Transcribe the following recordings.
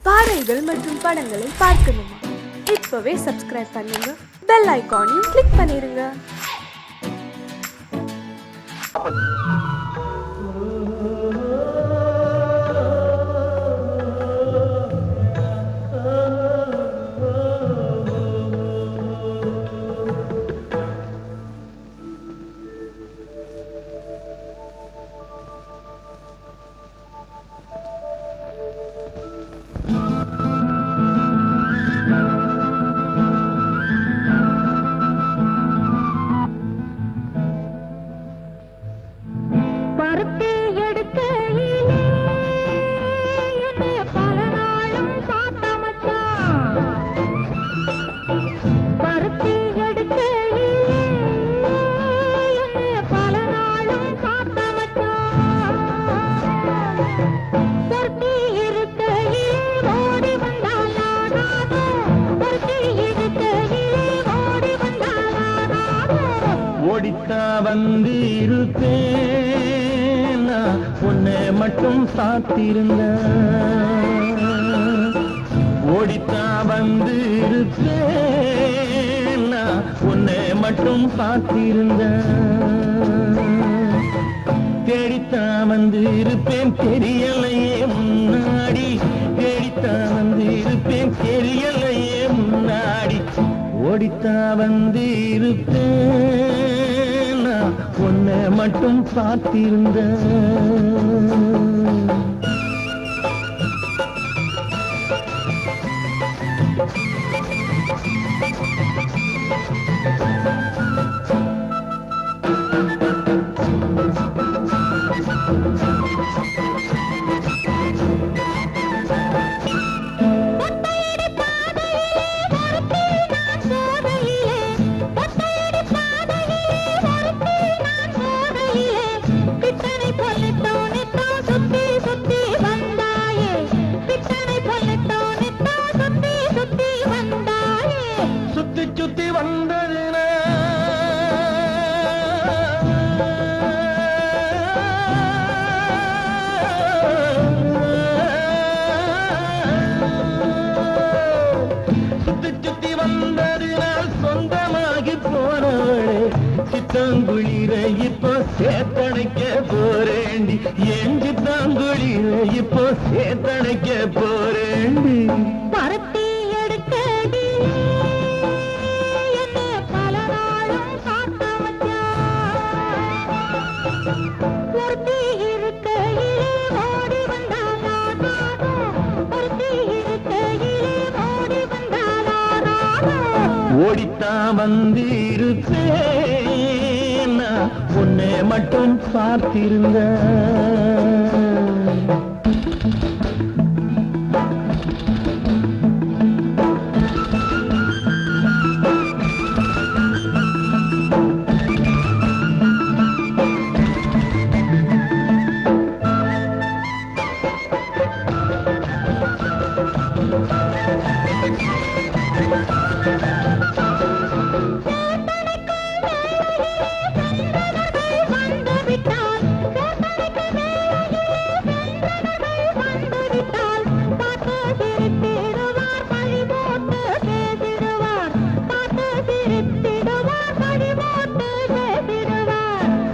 பாடல்கள் மற்றும் படங்களை பார்க்கணுமா? இப்பவே சப்ஸ்கிரைப் பண்ணுங்க, பெல் ஐகானையும் கிளிக் பண்ணிருங்க. ஓடித்தா வந்து இருப்பேன், உன்னை மட்டும் சாத்திருந்த. ஓடித்தா வந்து இருப்பேன், உன்னை மட்டும் சாத்திருந்த. தேடித்தா வந்து இருப்பேன், தெரியலையே முன்னாடி. தேடித்தா வந்து இருப்பேன், தெரியலையே முன்னாடி. ஓடித்தா வந்து இருப்பேன், உன்னை மட்டும் பார்த்திருந்த. சுத்தி வந்ததுனா சுத்தி வந்ததினால் சொந்தமாகி போனவளே, சித்தாங்குளிர இப்போ சேத்தணைக்க போறேண்டி. என் சித்தாங்குளிர இப்போ சேத்தணைக்க போறேண்டி. பருத்தி எடுக்கடி என்ன பல நாளும் காத்த வச்சான். ஒருத்தி இருக்கையிலே ஓடி வந்தானா நானோ, ஒருத்தி இருக்கையிலே ஓடி வந்தானா நானோ. ஓடித்தா வந்து இருப்பேன், உன்னை மட்டும் பார்த்திருந்த.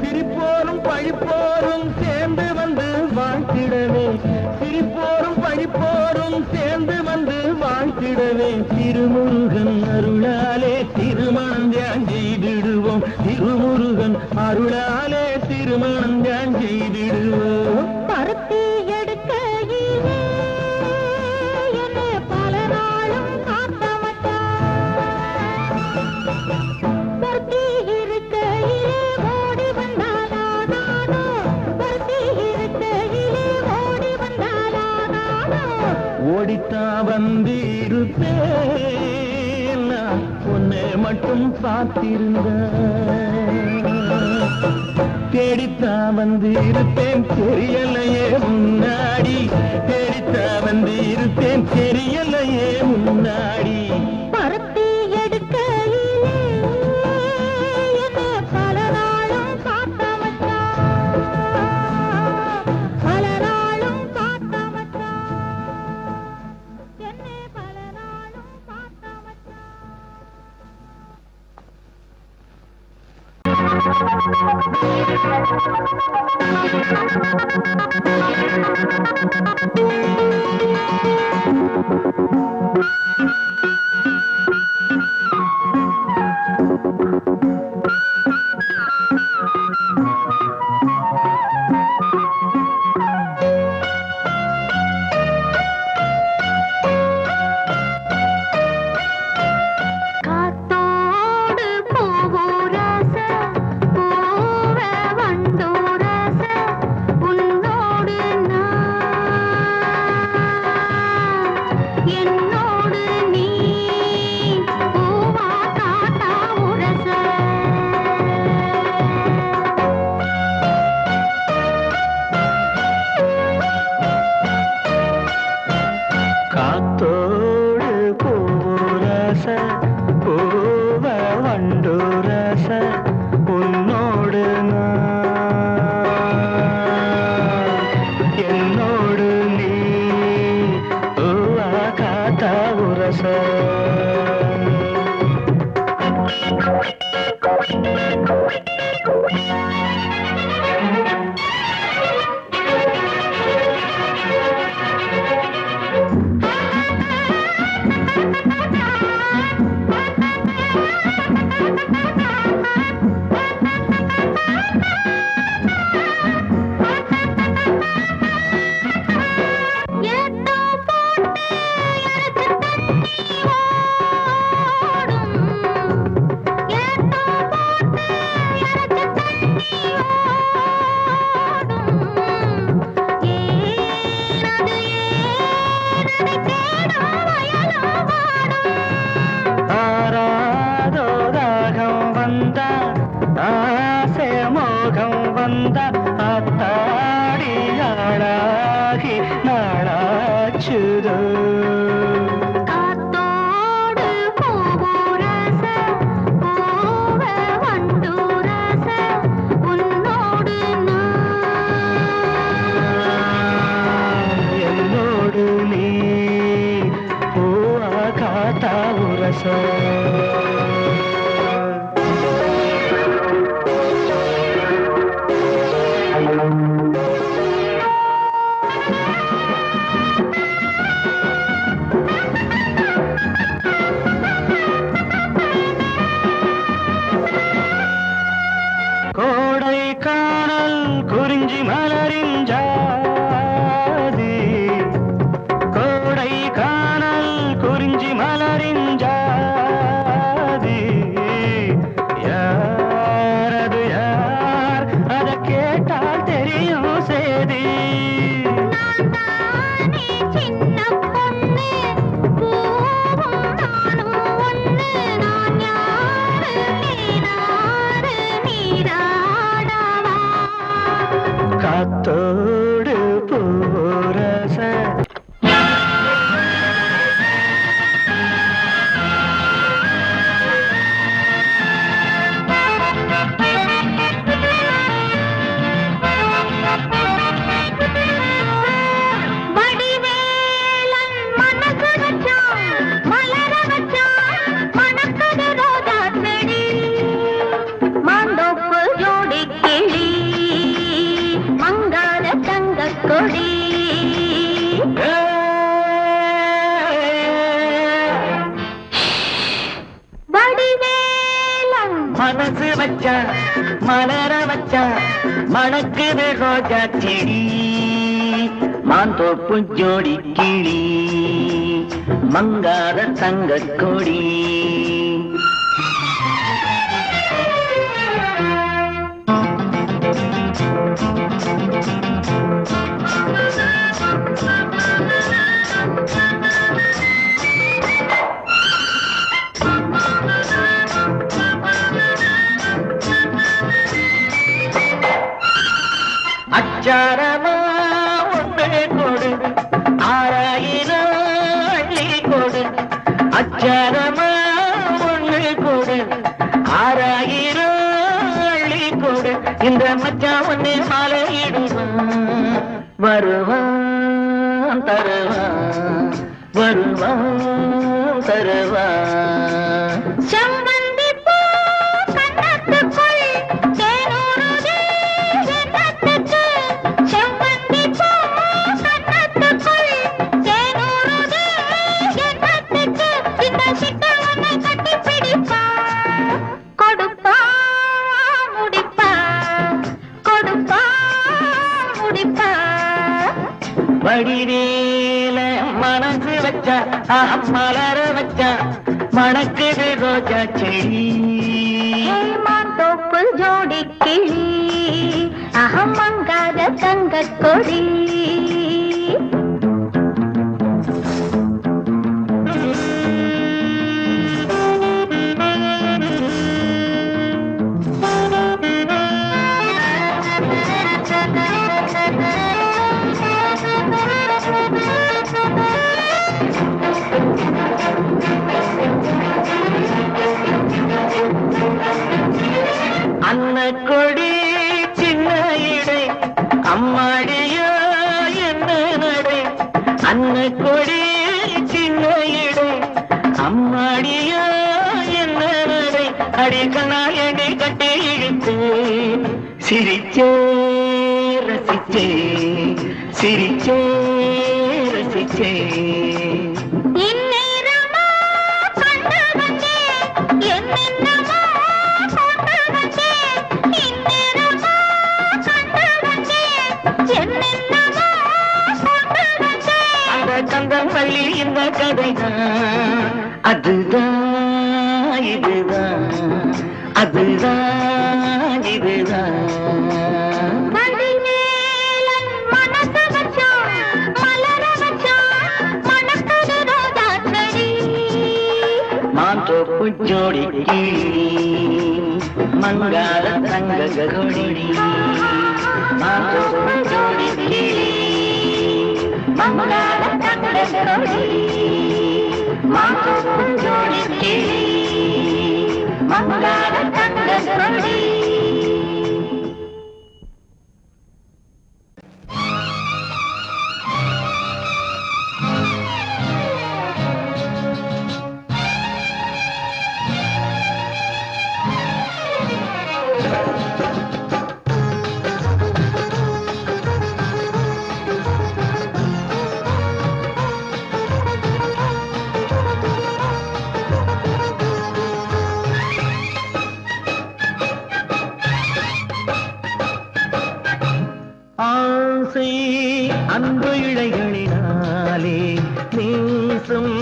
சிரிப்போரும் பழிப்போரும் சேர்ந்து வந்து வாழ்த்திடவே, சிரிப்போரும் பழிப்போரும் சேர்ந்து வந்து வாழ்த்திடவே. திருமுருகன் அருளாலே திருமணம் தியான் செய்திடுவோம், திருமுருகன் அருளாலே திருமணம் தியான் செய்திடுவோம். பருத்தி எடுக்கையிலே என்ன பல நாளும் காத்த வச்சான். பருத்தி இருக்கையிலே ஓடி வந்தானா நானோ, பருத்தி இருக்கையிலே ஓடி வந்தானா நானோ. ஓடித்தா வந்து இருப்பேன், உன்னை மட்டும் பார்த்திருந்த. தேடித்தா வந்து இருப்பேன், தெரியலையே முன்னாடி. தேடித்தா வந்து இருப்பேன், தெரியலையே முன்னாடி. பருத்தி எடுக்கையிலே என்ன பல நாளும் காத்த வச்சான், பல நாளும் காத்த வச்சான். மனசு வச்சா மலர வச்சா மணக்குது ரோஜா செடி மாந்தோப்பு ஜோடி கிளி மங்காத தங்க கொடி அச்சாரமா ஒன்று கொடு ஆராயிரம் அள்ளி கொடு அச்சாரமா ஒன்று கொடு ஆராயிரம் அள்ளி கொடு இந்த மச்சான் ஒன்னே மாலையிடுவான் வருவான் தருவான் வருவான் தருவான் செம்பந்தி பூ கண்ணத்துக்குள் மடிவேல மனசு வச்சா மலர வச்சா மணக்குது ரோஜா செடி. தோப்பு ஜோடி கிளி அகமங்காத தங்க கொடி. அன்ன கொடி சின்ன இடை அம்மாடியோ என்ன நடை. அன்ன கொடி சின்ன இடை அம்மாடியோ என்ன நடை. அடிக்கனால் எடை கட்டி இழுத்து சிரிச்சே ரசிச்சே சிரிச்சே ரசிச்சே. கந்தம் பள்ளி இந்த கதைதான் அதுதான் இதுதான் அதுதான் இதுதான். மாந்தோப்பு ஜோடி மங்காள தங்க கொடி. மாந்தோப்பு ஜோடி மங்காள தங்க கொடி. மாந்தோப்பு ஜோடி மங்காள தங்க கொடி. அன்பு இழைகளினாலே நேசம்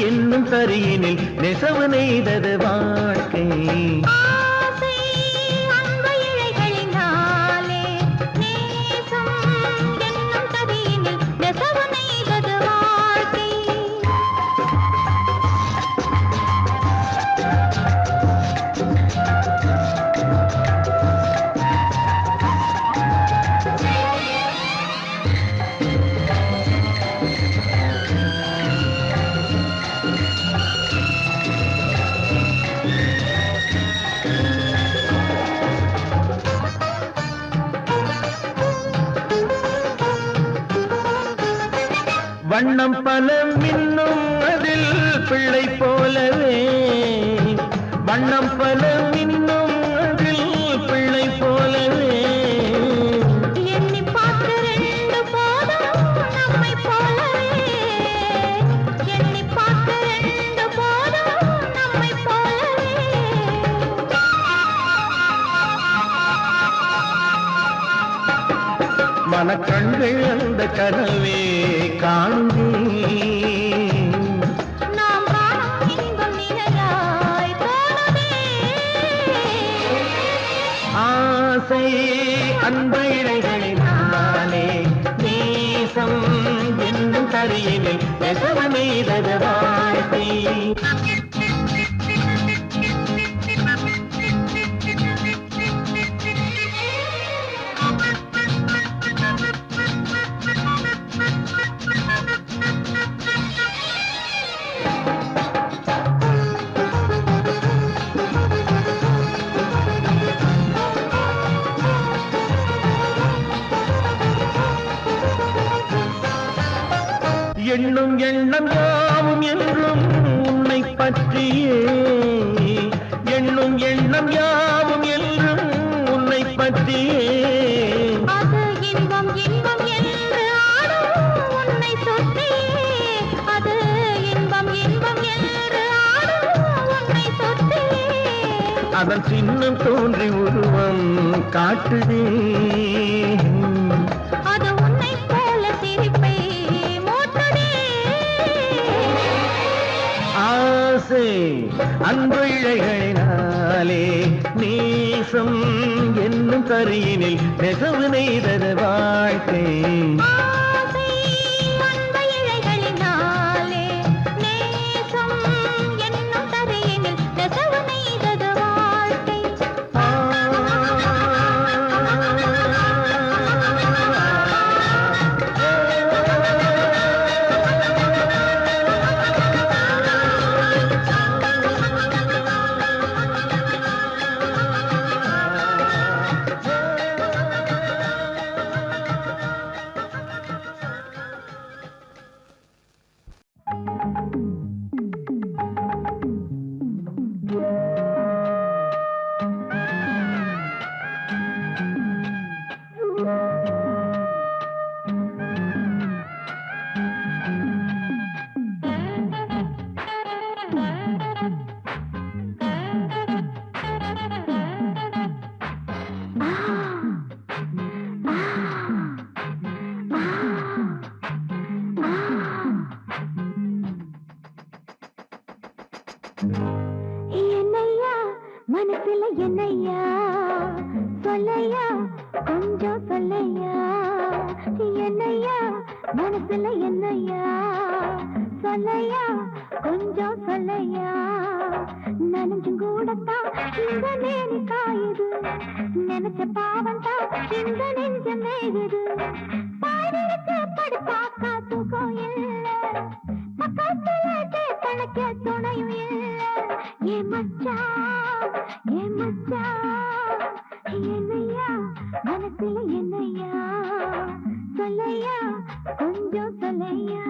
என்னும் தரியினில் நெசவு நெய்தது வாழ்க்கை. வண்ணம் பல மின்னும் அதில் பிள்ளை போலவே. வண்ணம் பல மின்னும் அதில் பிள்ளை போலவே. எண்ணி பார்த்து ரெண்டு போதும் நம்மை போலவே. எண்ணி பார்த்து ரெண்டு போதும் நம்மை போலவே. மனக்கண்கள் அந்த கனவே காணுதே. நாம் காணும் இன்பம் நிலையாய் தோணுதே. ஆசை அன்பு இழைகளினாலே நேசம் என்னும் தரியினில் நெசவு நெய்தது வாழ்க்கை. எண்ணும் எண்ணம் யாவும் என்றும் உன்னை பற்றியே. எண்ணும் எண்ணம் யாவும் என்றும் உன்னை பற்றியே. அது இன்பம் இன்பம் என்று ஆடும் உன்னை சுற்றியே. அது இன்பம் இன்பம் என்று ஆடும் உன்னை சுற்றியே. அதன் சின்னம் தோன்றி உருவம் காட்டுதே. அது உன்னை போல சிரிப்பை ஆசை அன்பு இழைகளினாலே நேசம் என்னும் கரியினில் நெசவு நெய்தது வாழ்க்கை. ஆசை அன்பு இழைகளினாலே நேசம் என்னும் தரையினில் நெசவு நெய்தது வாழ்க்கை. என்னையா மனசுல என்னையா சொல்லையா கொஞ்சம் சொல்லையா. என்னையா மனசுல என்னையா சொல்லையா கொஞ்சம் சொல்லையா. நனைஞ்சும் கூடத்தான் இந்த நேரி காயுது, நினைச்ச பாவம் தான் இந்த நெஞ்ச மேயுது. பாடிருக்கு படுப்பாக்கா தூக்கம் இல்ல, பக்கத்துல தனக்க துணையும் இல்ல. ஏ மச்சான் என்னையா மனசுல என்னையா சொல்லையா கொஞ்சம் சொல்லையா.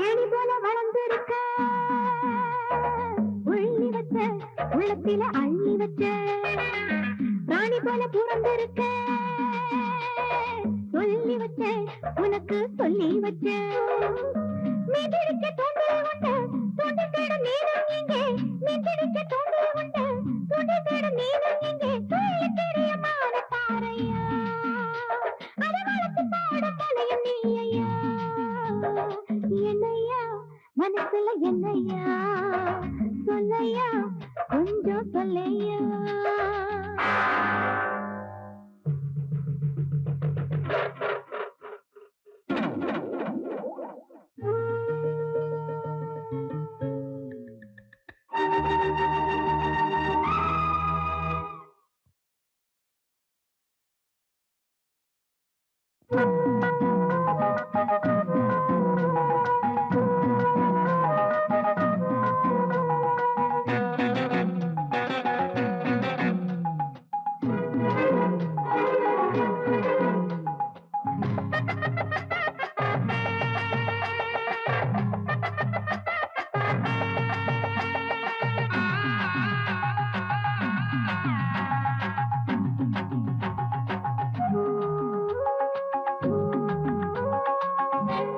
ஏணி போல வளர்ந்திருக்க உள்ளி வச்ச உள்ளத்தில அள்ளி வச்ச ராணி போல பிறந்திருக்க சொல்லி வச்ச உனக்கு சொல்லி வச்ச. மீதிருக்க தோண்டல் உண்டு தோண்டி தேட நீனும் இங்கே, மீதிருக்க தோண்டல் உண்டு தோண்டி தேட நீனும் இங்கே. சொல்லி தெரியமான பாறையா அதை வளர்த்து பாட தலையும் நீ ஐயா. என்னையா மனசுல என்னையா சொல்லையா கொஞ்சம் சொல்லையா.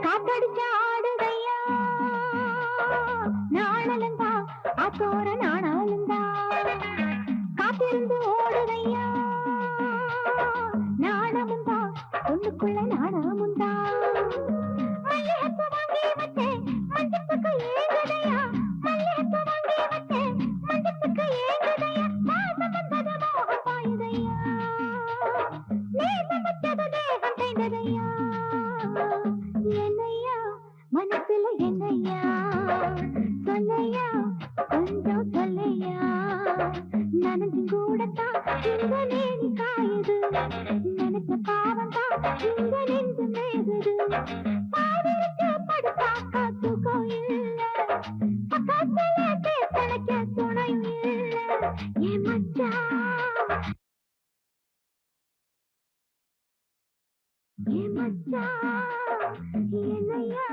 காத்தடிச்ச ஆடுதையா நாணலந்தா ஆத்தோர நாணாலந்தா. காத்திருந்து ஓடுதையா நாணமுந்தா ஒண்ணுக்குள்ள நாணமுந்தா. மல்லிகைப்பூ வாங்கி வச்சேன் மஞ்சத்துக்கு ஏங்குதையா, மல்லிகைப்பூ வாங்கி வச்சேன் மஞ்சத்துக்கு ஏங்குதையா. வாசம் வந்தது மோகம் பாயுதையா, நேசம் வச்சது தேகம் தேய்ந்ததையா. என்னையா மனசுல என்னையா சொல்லையா கொஞ்சம் சொல்லையா. நனைஞ்சும் கூடத்தான் இந்த நேரி காயுது, நினைச்ச பாவம் தான் இந்த நெஞ்சு மேகுது. பாடிருக்கு படுப்பாக்கா தூக்கம் இல்ல, பக்கத்துல தனக்க துணையும் இல்ல. ஏ மச்சான் ஏ மச்சான் என்னையா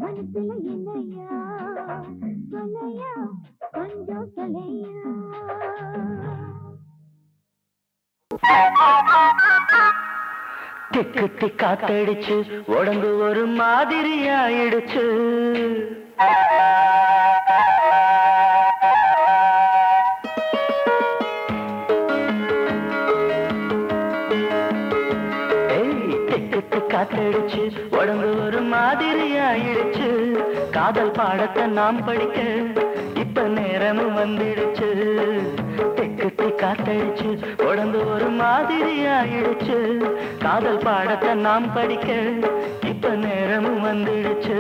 மனசுல என்னையா சொல்லையா கொஞ்சம் சொல்லையா திக்கு காத்தடிச்சு உடம்பு ஒரு மாதிரி ஆயிடுச்சு காத்தடிச்சு உடம்பு ஒரு மாதிரி ஆயிடுச்சு காதல் பாடத்தை நாம் படிக்க இப்ப நேரமும் வந்துடுச்சு தெக்குத்தி காத்தடிச்சு உடம்பு ஒரு மாதிரி ஆயிடுச்சு காதல் பாடத்தை நாம் படிக்க இப்ப நேரமும் வந்துடுச்சு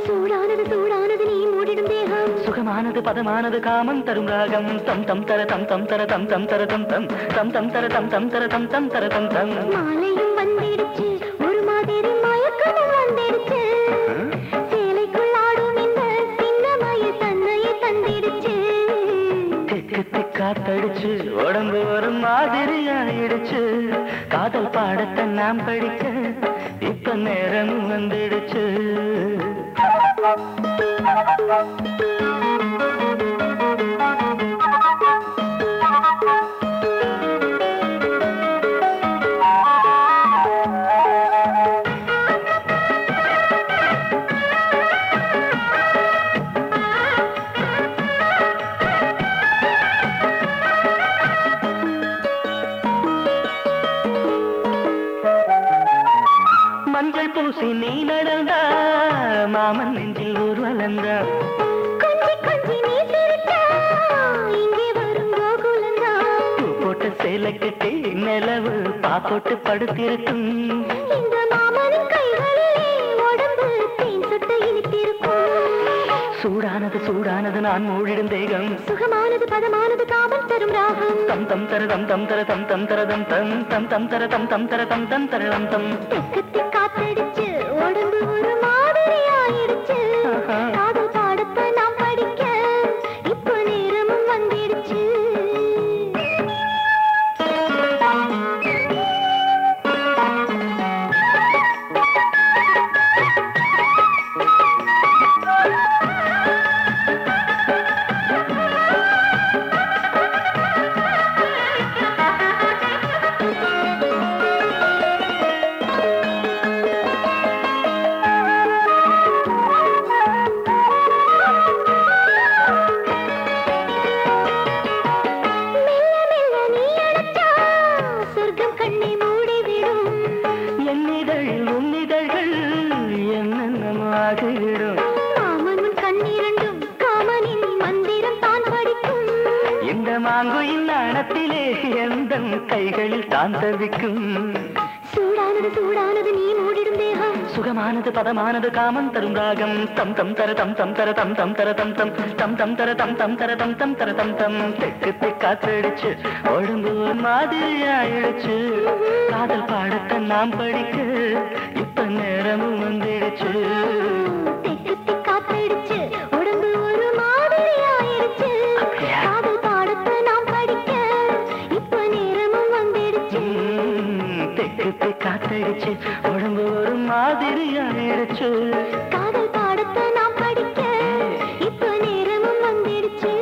சூடானது சூடானது நீ மூடிடும் தேகம் சுகமானது பதமானது காமம் தரும் ராகம் தம் தம் தர தம் தம் தர தம் தம் தர தம் தம் தம் தம் தர தம் தம் தர தம் தம் தர தம் தம் மாலையும் வந்திடுச்சு ஒரு மாதிரி மயக்கமும் வந்துடுச்சு சேலைக்குள் ஆடும் இந்த சின்னமய தன்னையை தந்திடுச்சு திக்கு காத்தடிச்சு உடம்பு ஒரு மாதிரி ஆயிடுச்சு காதல் பாடத்தை நாம் படிக்க இப்ப நேரமும் வந்துடுச்சு மஞ்சள் பூசி நீ நடந்தா மாமன் நெஞ்சில் ஒரு வளர்ந்தா கொஞ்சி கொஞ்சி நீ சிரிச்சா இங்கே வரும் கோகுலந்தா பூ போட்ட சேலை கட்டி நிலவு பாப்போட்டு படுத்திருக்கும் இந்த மாமனின் கைகளிலே உடம்பு தேன் சொட்டு இனித்திருக்கும் சூடானது சூடானது நான் மூடிடும் தேகம் சுகமானது பதமானது காமம் தரும் ராகம் தம் தம் தர தம் தம் தர தம் தம் தர தம் தம் தம் தம் தர தம் தம் தர தம் தம் தர தம் தம் தெக்கத்தி காத்தடிச்சு உடம்பு ஒரு மாதிரி ஆயிடுச்சு காதல் பாடத்தை நாம் படிக்க இப்போ நேரமும் வந்துடுச்சு கைகளில் தான் தவிக்கும் சூடானது சூடானது நீ மூடிடும் தேகம் சுகமானது பதமானது காமம் தரும் ராகம் தம் தம் தர தம் தம் தர தம் தம் தர தம் தம் தம் தம் தர தம் தம் தர தம் தம் தர தம் தம் தெக்கு காத்தடிச்சு உடம்பு மாதிரி ஆயிடுச்சு காதல் பாடத்தை நாம் படிக்க இப்ப நேரமும் வந்துடுச்சு தெக்கு காத்தடிச்சு உடம்பு ஒரு மாதிரி ஆயிடுச்சு காதல் பாடத்தை நாம் படிக்க இப்ப நேரமும் வந்துடுச்சு தெக்கு காத்தடிச்சு உடம்பு ஒரு மாதிரி ஆயிடுச்சு காதல் பாடத்தை நாம் படிக்க இப்ப நேரமும் வந்துடுச்சு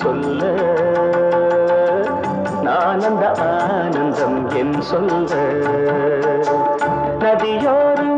சொல்ல நான் அந்த ஆனந்தம் என் சொல்ல நதியோரம்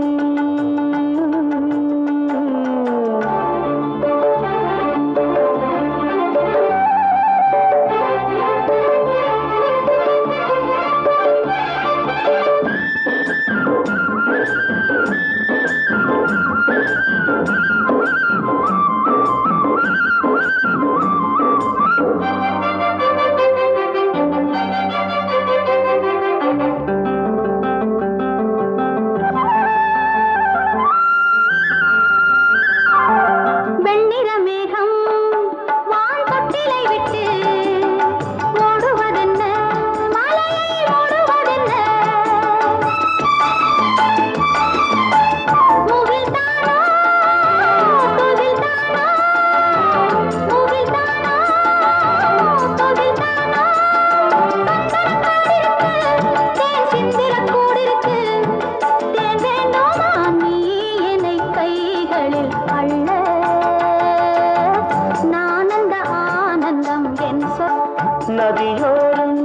நதியோரம்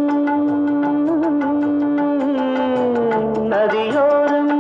நதியோரம்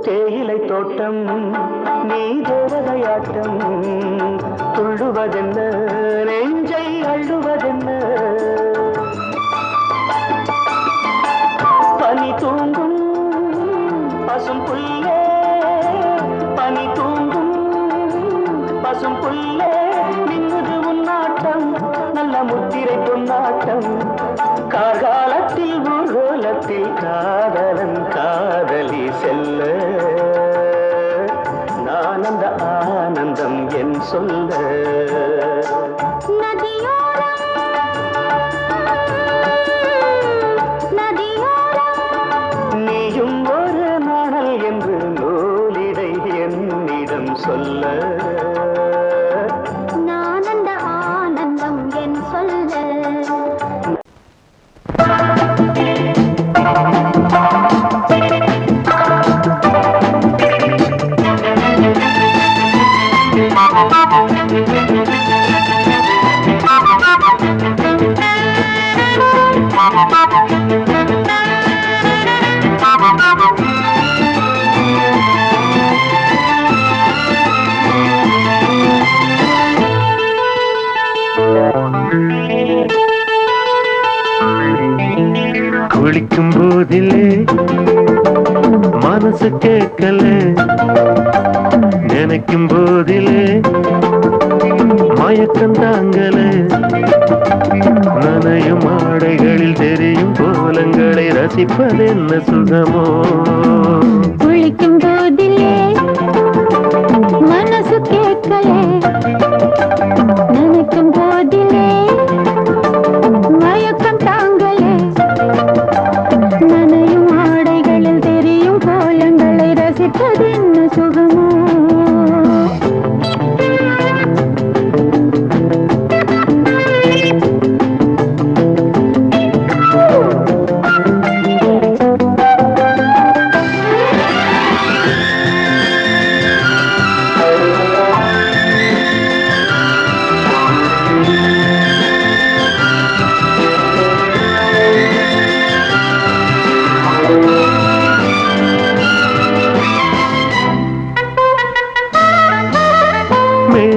தேயிலை தோட்டம் நீ தேவதையாட்டம் துள்ளுவதென்ன நெஞ்சை அள்ளுவதென்ன பனி தூங்கும் பசும் புல்லே பனி தூங்கும் பசும் புல்லே மின்னுது உன்னாட்டம் நல்ல முத்திரை பொன்னாட்டம் கார்காலத்தில் ஊர்வலத்தில் காதலன் காதலி செல்ல நான் அந்த ஆனந்தம் என் சொல்ல நீயும் ஒரு நாணல் என்று நூலிடை என்னிடம் சொல்ல நான் அந்த ஆனந்தம் என் சொல்ல குளிக்கும் போதிலே மனசு கேட்கல நினைக்கும் போதிலே மயக்கம் தாங்கல நனையும் ஆடைகளில் தெரியும் கோலங்களை ரசிப்பதென்ன சுகமோ குளிக்கும் போதிலே மனசு கேட்கல நினைக்கும் போதிலே மயக்கம் தாங்கலே நனையும் ஆடைகளில் தெரியும் கோலங்களை ரசிப்பதென்ன சுகமோ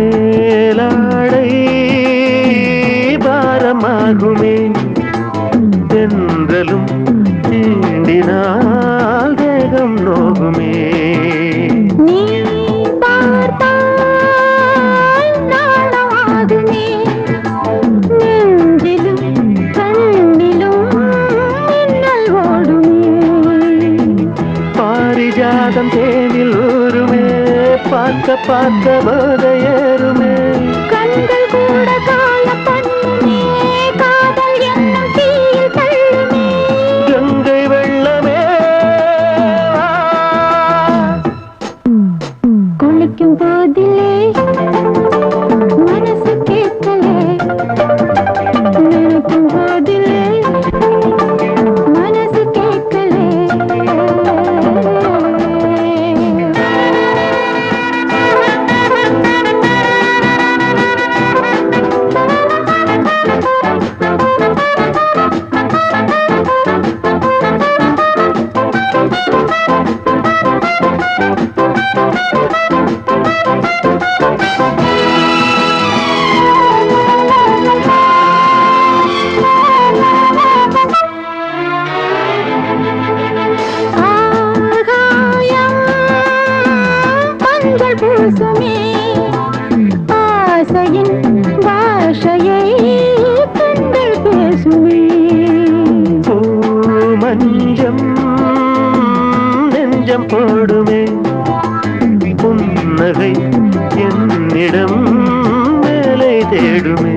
மேலாடை பாரமாகுமே தென்றலும் தீண்டினால் தேகம் நோகுமே நீ பார்த்தால் நாணமாகுமே நெஞ்சிலும் பார்க்க போத ஏறுமே. கண்கள் கூட கால பண்ணுமே காதல் என்னும் தீயில் தள்ளுமே. கங்கை வெள்ளமே குளிக்கும் போதிலே மனசு கேட்கலே நினைக்கும் போதிலே மனசு கேட்கலே. பூசுமே ஆசையின் பாஷையை கண்கள் பேசுமே. மஞ்சம் நெஞ்சம் போடுமே. புன்னகை என்னிடம் மேலே தேடுமே.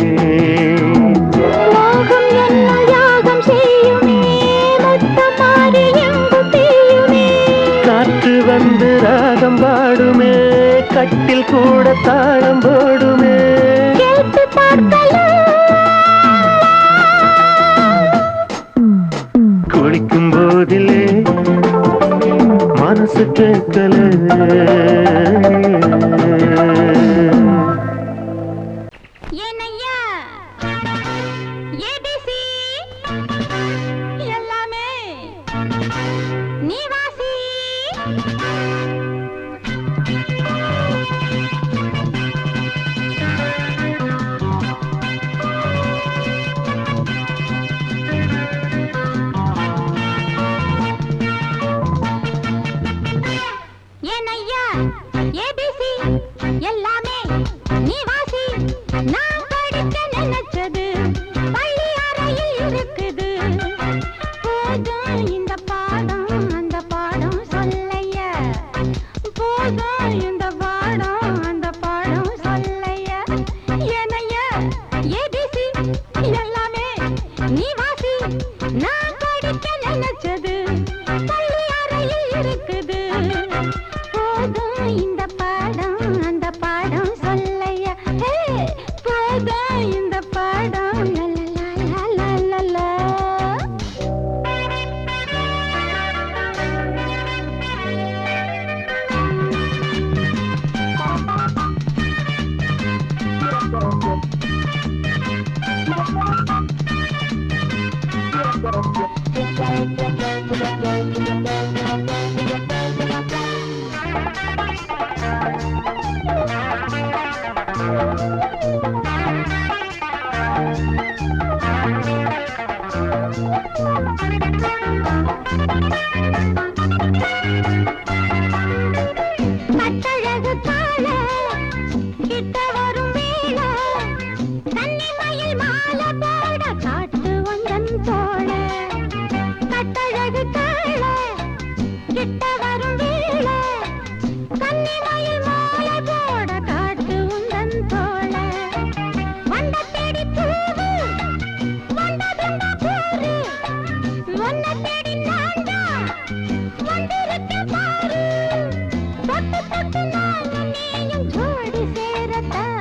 மோகம் என்னும் யாகம் செய்யுமே முத்தம் மாறி எங்கும் தீயுமே. காற்று வந்து ராகம் பாடுமே கட்டில் கூட தாளம் போடுமே. கேட்டு பார்க்கலாம் குளிக்கும் போதிலே மனசு கேட்கல. ஏனையா ஏபிசி எல்லாமே நீ வாசி. ஏனையா ஏபிசி எல்லாமே நீ வாசி. நான் படிக்க நினைச்சது பள்ளி அறையில் இருக்குது. போதும் இந்த பாடம் அந்த பாடம் சொல்லையா. போதும் இந்த பாடம் அந்த பாடம் சொல்லையா. ஏனையா ஏபிசி எல்லாமே நீ வாசி. நான் படிக்க நினைச்சது பள்ளி அறையில் இருக்குது. போதும் இந்த பாடம் அந்த பாடம் சொல்லையா. போதும் இந்த பாடம் லலலலலலலா. கட்டழகு கால கிட்ட வரும் வேளை கன்னிமயில் மாலை போட காட்டு வந்தன் தோள. கட்டழகு கால கிட்ட வரும் வேளை கன்னிமயில் மாலை போட காட்டு உந்தன் தோள. வண்ட தேடி பூவு வண்டதுண்டா போரு ஒன்ன தேடி நான்டா வந்திருக்க பாரு. தொட்டு தொட்டு நானும் நீயும் ஜோடி சேரத்தான்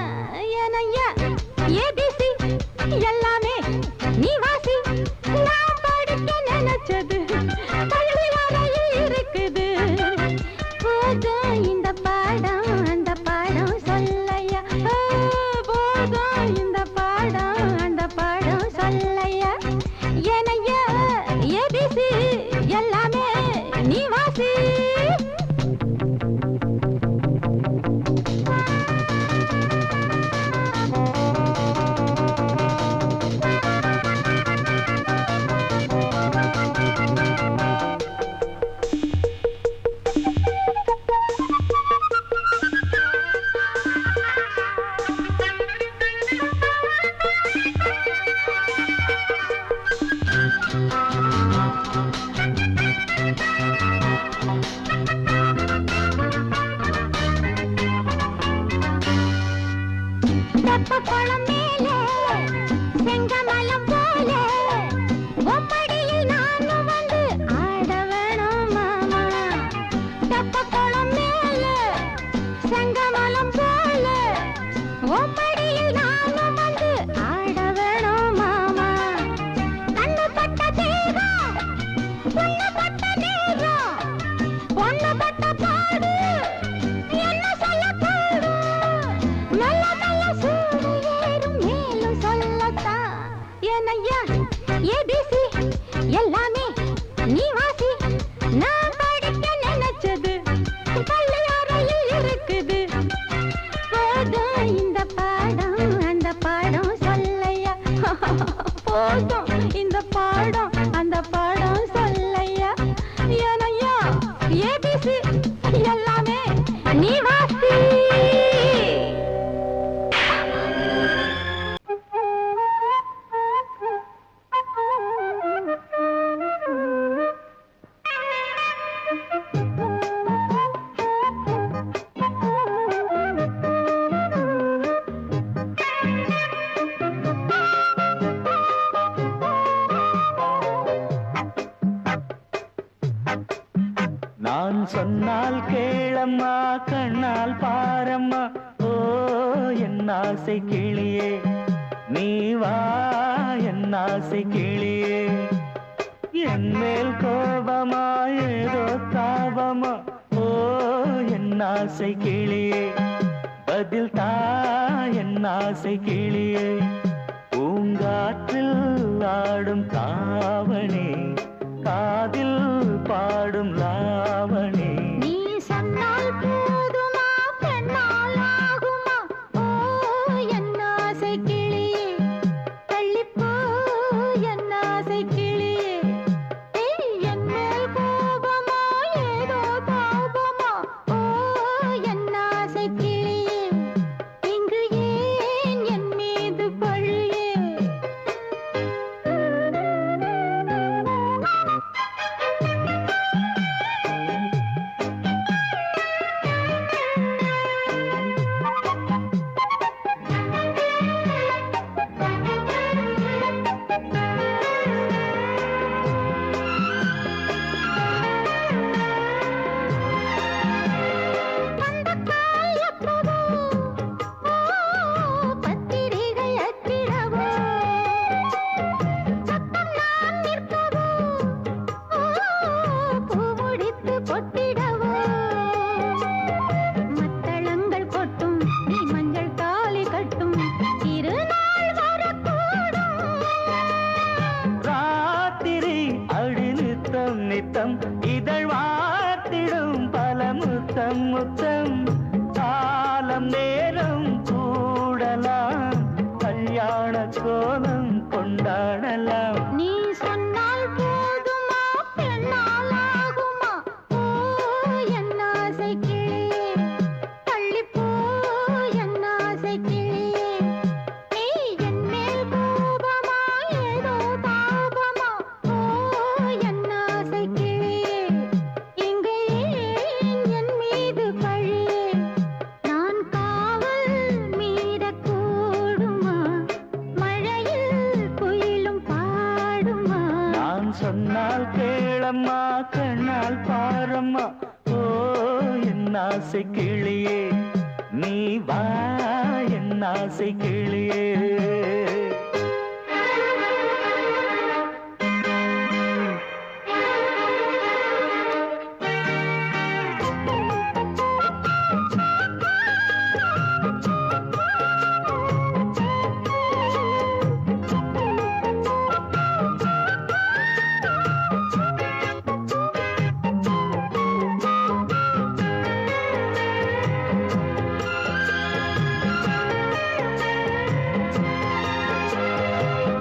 தெப்பக்குளம் மேலே செங்கமலம் போல ஒப்படியில் நானும் வந்து ஆட வேணும் மாமா. தெப்பக்குளம் மேலே செங்கமலம் போல ஒப்படியில் நானும் வந்து ஆட வேணும் மாமா. கண்ணு பட்ட தேகம் பொண்ணு பட்ட நேரம் பொண்ணு பட்ட பாடு என்ன சொல்ல பாடு நல்ல நல்ல சூடு ஏறும் மேலும் சொல்லத்தான் ஏனையா ஏபிசி எல்லாமே நீ வாசி. நான் படிக்க நினைச்சது பள்ளியறையில் இருக்குது. போதும் இந்த பாடம் அந்த பாடம் சொல்லையா. போதும் இந்த பாடம் அந்த பாடம் சொல்லையா. ஏனையா ஏபிசி எல்லாமே நீ வாசி. நான் சொன்னால் கேளம்மா கண்ணால் பாரம்மா. ஓ என் ஆசை கிளியே நீ வா என் ஆசை கிளியே. என் மேல் கோபமா ஏதோ தாபமா. ஓ என் ஆசை கிளியே பதில் தா என் ஆசை கிளியே. பூங்காற்றில் ஆடும் தாவணி காதில் பாடும் லாவணி. நீ சொன்னால் போதுமா பெண்ணால் ஆகுமா. ஓ என் ஆசை கிளியே தள்ளிப்போ என் ஆசை கிளியே. என் மேல் கோபமா ஏதோ தாபமா. ஓ என் ஆசை கிளியே இங்கு ஏன் என் மீது பழியே. நித்தம் இதழ் வார்த்திடும் பல முத்தம் முத்தம். காலம் நேரம் கூடலாம் கல்யாண கோலம் கொண்டாடலாம். நீ சொன்னால் போதுமா பெண்ணால் ஆகுமா. ஓ என் ஆசை கிளியே தள்ளிப்போ என் ஆசை கிளியே. நீ என் மேல் கோபமா ஏதோ தாபமா. ஓ என் ஆசை கிளியே இங்கே ஏன் என் மீது பழியே. நான் காவல் மீறக்கூடுமா மழையில் குயிலும் பாடுமா. நான் சொன்னால் கேளம்மா கண்ணால் பாரம்மா. ஓ என் ஆசை கிளியே நீ வா என் ஆசை கிளியே.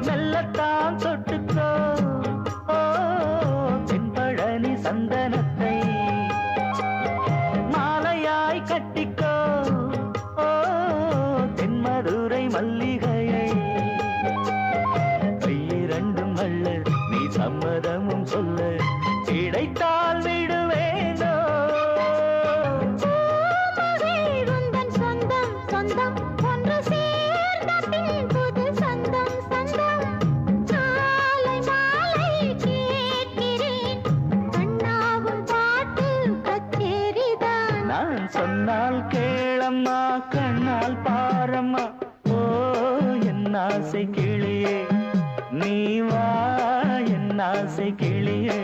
மெல்லத்தான் தொட்டுக்கோ ஓ தென்பழனி சந்தனத்தை மாலையாய் கட்டிக்கோ ஓ தென்மதுரை மல்லிகையை. கையிரண்டும் அள்ள நீ சம்மதமும் சொல்ல கிடைத்தால் விடுவேனோ. உந்தன் சொந்தம் சொந்தம் ஒன்று சேர் பாரம்மா ஓ என் ஆசை கிளியே நீ வா என் ஆசை கிளியே